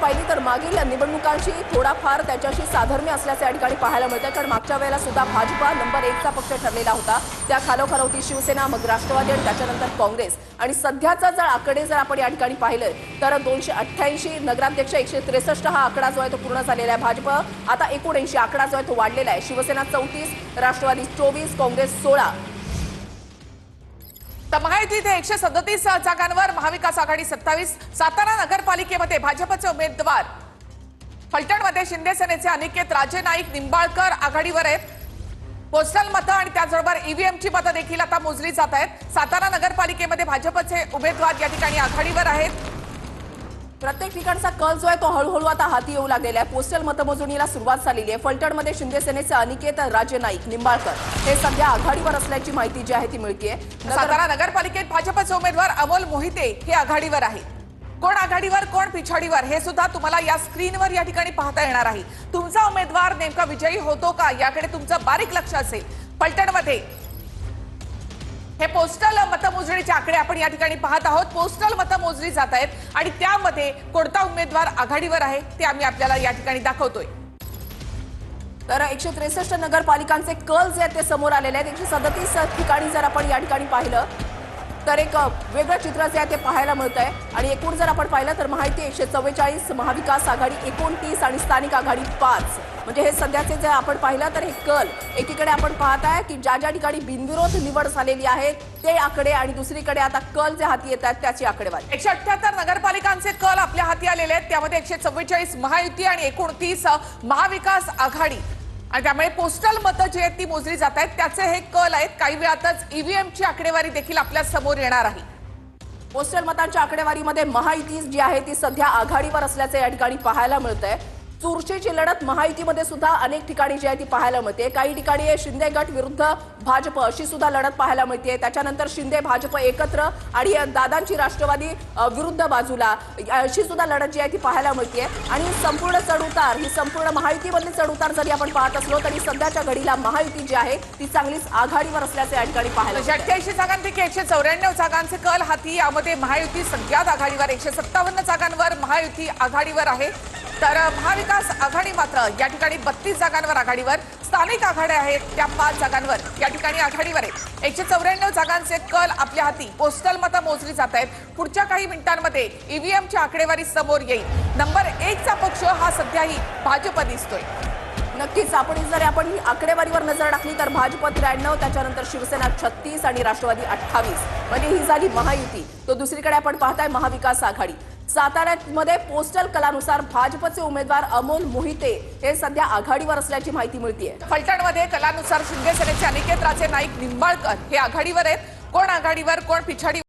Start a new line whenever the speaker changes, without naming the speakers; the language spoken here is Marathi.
पाहिली तर मागील निवडणुकांची थोडाफार त्याच्याशी साधर्म्य असल्याचे या ठिकाणी पाहायला मिळतं, कारण मागच्या वेळेला सुद्धा भाजपा नंबर 1 चा पक्ष ठरलेला होता. त्या खालोखाल होती शिवसेना, मग राष्ट्रवादी आणि त्याच्यानंतर काँग्रेस. आणि सध्याचा जर आकडे जर आपण या ठिकाणी पाहिलं तर 288 नगराध्यक्ष 163 हा आकडा जो आहे तो पूर्ण झालेला आहे. भाजप आता 79 आकडा जो आहे तो वाढलेला आहे. शिवसेना 34, राष्ट्रवादी 24, काँग्रेस 16.
तर महायुतीत 137 जागांवर, महाविकास आघाडी 27. सातारा नगरपालिकेमध्ये भाजपचे उमेदवार फलटणमध्ये शिंदे सेनेचे अनिकेत राजे नाईक निंबाळकर आघाडीवर आहेत. पोस्टल मतं आणि त्याचबरोबर ईव्हीएमची मतं देखील आता मोजली जात आहेत. सातारा नगरपालिकेमध्ये भाजपचे उमेदवार या ठिकाणी आघाडीवर आहेत.
प्रत्येक ठिकाणचा कल जो आहे तो हळूहळू आता हाती येऊ लागलेला आहे. पोस्टल मतमोजणीला सुरुवात झालेली आहे. फलटणमध्ये शिंदे सेनेचे अनिकेत राजे नाईक निंबाळकर हे सध्या आघाडीवर असल्याची माहिती जी आहे ती मिळतेय.
सातारा नगरपालिकेत भाजपचे उमेदवार अमोल मोहिते हे आघाडीवर आहेत. कोण आघाडीवर कोण पिछाडीवर हे सुद्धा तुम्हाला या स्क्रीनवर या ठिकाणी पाहता येणार आहे. तुमचा उमेदवार नेमका विजयी होतो का याकडे तुमचं बारीक लक्ष असेल. फलटणमध्ये हे पोस्टल मतमोजणीचे आकडे आपण या ठिकाणी पाहत आहोत. पोस्टल मतं मोजली जात आहेत आणि त्यामध्ये कोणता उमेदवार आघाडीवर आहे ते आम्ही आपल्याला या ठिकाणी दाखवतोय.
तर 163 नगरपालिकांचे कल जे आहेत ते समोर आलेले आहेत. 137 ठिकाणी जर आपण या ठिकाणी पाहिलं तर एक वेगळं चित्र जे आहे ते पाहायला मिळत आहे. आणि एकूण जर आपण पाहिलं तर महायुती 144, महाविकास आघाडी 29 आणि स्थानिक आघाडी 5. म्हणजे हे सध्याचे जर आपण पाहिलं तर हे कल एकीकडे आपण पाहत आहे की ज्या ज्या ठिकाणी बिनविरोध निवड झालेली आहे ते आकडे, आणि दुसरीकडे आता कल जे हाती येत आहेत त्याची आकडेवारी.
178 नगरपालिकांचे कल आपल्या हाती आलेले आहेत. त्यामध्ये 144 महायुती आणि 29 महाविकास आघाडी. आणि त्यामुळे पोस्टल मतं जी आहेत ती मोजली जात आहेत त्याचे हे कल आहेत. काही वेळातच ईव्हीएमची आकडेवारी देखील आपल्या समोर येणार आहे.
पोस्टल मतांच्या आकडेवारीमध्ये महायुती जी आहे ती सध्या आघाडीवर असल्याचे या ठिकाणी पाहायला मिळतंय. चुरशीची लढत महायुतीमध्ये सुद्धा अनेक ठिकाणी जी आहे ती पाहायला मिळते. काही ठिकाणी शिंदे गट विरुद्ध भाजप अशी सुद्धा लढत पाहायला मिळते. त्याच्यानंतर शिंदे भाजप एकत्र आणि दादांची राष्ट्रवादी विरुद्ध बाजूला अशी सुद्धा लढत जी आहे ती पाहायला मिळते. आणि संपूर्ण चढउतार ही संपूर्ण महायुतीमधली चढउतार जरी आपण पाहत असलो तरी सध्याच्या घडीला महायुती जी आहे ती चांगलीच आघाडीवर असल्याचे या ठिकाणी पाहायला मिळते.
88 जागांपैकी 194 जागांचे कल हाती. यामध्ये महायुती सगळ्यात आघाडीवर. 157 जागांवर महायुती आघाडीवर आहे. तर महाविकास आघाडी मात्र या ठिकाणी 32 जागांवर आघाडीवर. स्थानिक आघाड्या आहेत त्या 5 जागांवर या ठिकाणी आघाडीवर आहेत. 194 जागांचे कल आपल्या हाती. पोस्टल मतं मोजली जात आहेत. पुढच्या काही मिनिटांमध्ये ईव्हीएमची आकडेवारी समोर येईल. नंबर 1 चा पक्ष हा सध्याही भाजप दिसतोय.
नक्कीच जर आपण ही आकडेवारीवर नजर टाकली तर भाजप 93, त्याच्यानंतर शिवसेना 36 आणि राष्ट्रवादी 28. म्हणजे ही झाली महायुती. तो दुसरीकडे आपण पाहताय महाविकास आघाडी. साताऱ्यामध्ये पोस्टल कलानुसार भाजपचे उमेदवार अमोल मोहिते हे सध्या आघाडीवर असल्याची माहिती मिळते.
फलटणमध्ये कलानुसार शिंदे सेनेचे अनिकेत राजे नाईक निंबाळकर हे आघाडीवर आहेत. कोण आघाडीवर कोण पिछाडी